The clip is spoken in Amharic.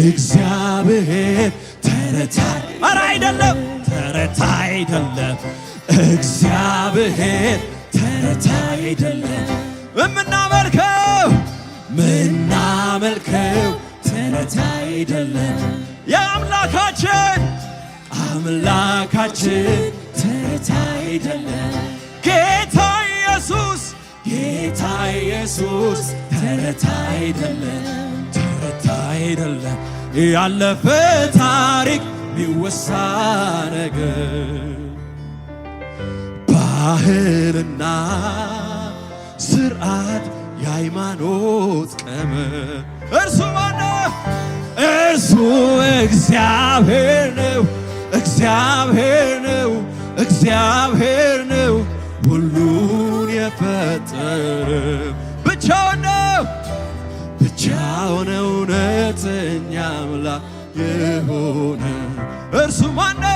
እግዚአብሔር ተረት አይደለም ተረት አይደለም እግዚአብሔር ተረት አይደለም ምናመልከው ተረት አይደለም የአምላካችን ተረት አይደለም ጌታ ኢየሱስ ተረት አይደለም ያለፈ ታሪክ ሚወሳ ነገር ባህልና ስርዓት የሃይማኖት ቀመር እርሱ ማነው? እርሱ እግዚአብሔር ነው ሁሉን የፈጠረ ብቻውን እውነተኛ አምላክ የሆነ እርሱ ማነው?